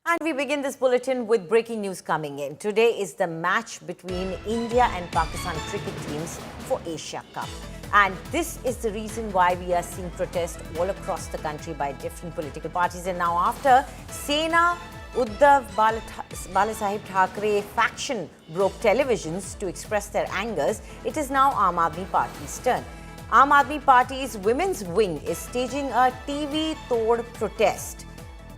And we begin this bulletin with breaking news coming in. Today is the match between India and Pakistan cricket teams for Asia Cup. And this is the reason why we are seeing protests all across the country by different political parties. And now after Sena Uddhav Balasaheb Thackeray faction broke televisions to express their angers, it is now Aam Aadmi Party's turn. Aam Aadmi Party's women's wing is staging a TV Tod protest.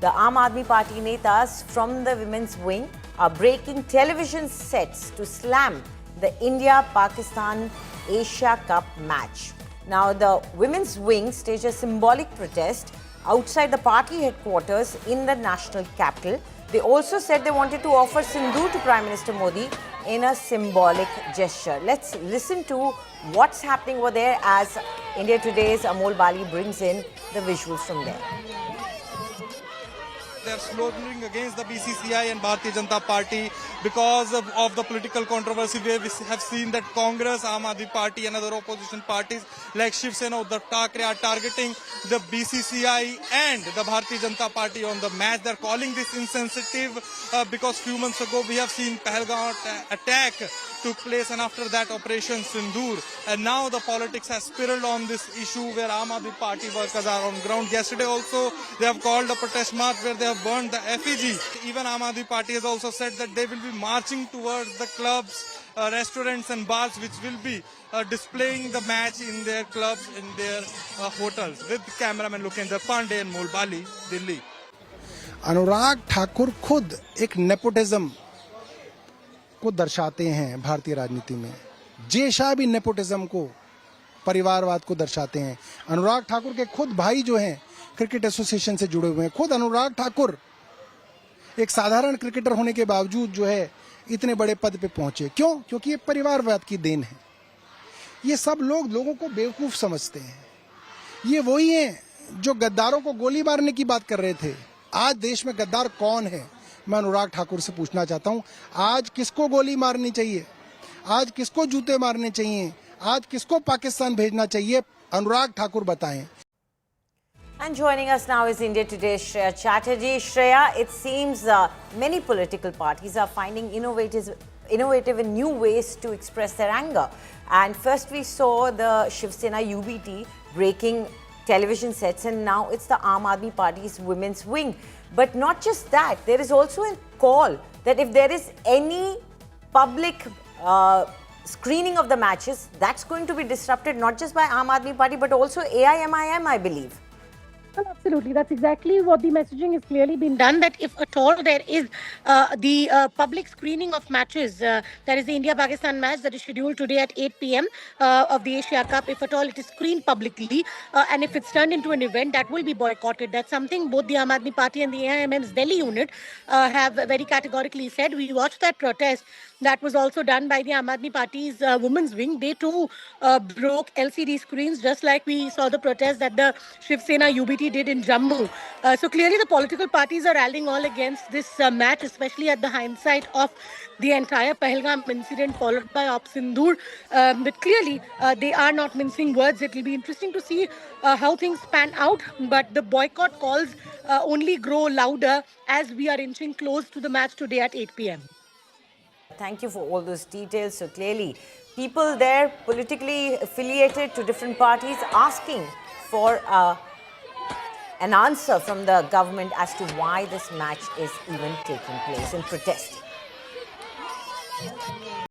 The Aam Aadmi Party netas from the women's wing are breaking television sets to slam the India-Pakistan Asia Cup match. Now, the women's wing staged a symbolic protest outside the party headquarters in the national capital. They also said they wanted to offer sindoor to Prime Minister Modi in a symbolic gesture. Let's listen to what's happening over there as India Today's Amol Bali brings in the visuals from there. They are slogging against the BCCI and Bharatiya Janata Party because of the political controversy where we have seen that Congress, Aam Aadmi Party and other opposition parties like Shiv Sena, Uddhav Thackeray are targeting the BCCI and the Bharatiya Janata Party on the match. They are calling this insensitive because few months ago we have seen Pahalgam attack took place and after that Operation Sindoor. And now the politics has spiraled on this issue where Aam Aadmi Party workers are on ground. Yesterday also they have called a protest march where they have burned the effigy. Even Aam Aadmi Party has also said that they will be marching towards the clubs, restaurants and bars which will be displaying the match in their clubs, in their hotels. With cameraman Lokendra Pandey and Amol Bali, Delhi. Anurag Thakur खुद एक nepotism को दर्शाते हैं भारतीय राजनीति में। जे शाह भी nepotism को, परिवारवाद को दर्शाते हैं। अनुराग ठाकुर के खुद भाई जो हैं क्रिकेट एसोसिएशन से जुड़े हुए हैं। खुद अनुराग ठाकुर एक साधारण क्रिकेटर होने के बावजूद जो है इतने बड़े पद पे पहुंचे। क्यों? क्योंकि ये परिवारवाद की देन है। ये सब लोगों को बेवकूफ समझते हैं। ये वही हैं जो गद्दारों को गोली मारने की बात कर रहे थे। आज देश में गद्दार कौन है? मैं अनुराग ठाकुर से पूछना चाहता हूं, आज किसको गोली मारनी चाहिए? आज किसको जूते मारने चाहिए? आज किसको पाकिस्तान भेजना चाहिए? अनुराग ठाकुर बताएं। And joining us now is India Today's Shreya Chatterjee. Shreya, it seems many political parties are finding innovative and new ways to express their anger. And first we saw the Shiv Sena UBT breaking television sets, and now it's the Aam Aadmi Party's women's wing. But not just that, there is also a call that if there is any public screening of the matches, that's going to be disrupted not just by Aam Aadmi Party but also AIMIM, I believe. Well, absolutely. That's exactly what the messaging has clearly been done, that if at all there is the public screening of matches, that is the India-Pakistan match that is scheduled today at 8 p.m. Of the Asia Cup, if at all it is screened publicly and if it's turned into an event, that will be boycotted. That's something both the Aam Aadmi Party and the AIMM's Delhi unit have very categorically said. We watched that protest that was also done by the Aam Aadmi Party's women's wing. They too broke LCD screens, just like we saw the protest that the Shiv Sena UBT did in Jammu. So clearly the political parties are rallying all against this match, especially at the hindsight of the entire Pahalgam incident followed by Op Sindoor. But clearly they are not mincing words. It will be interesting to see how things pan out. But the boycott calls only grow louder as we are inching close to the match today at 8 p.m. Thank you for all those details. So clearly, people there politically affiliated to different parties asking for an answer from the government as to why this match is even taking place in protest.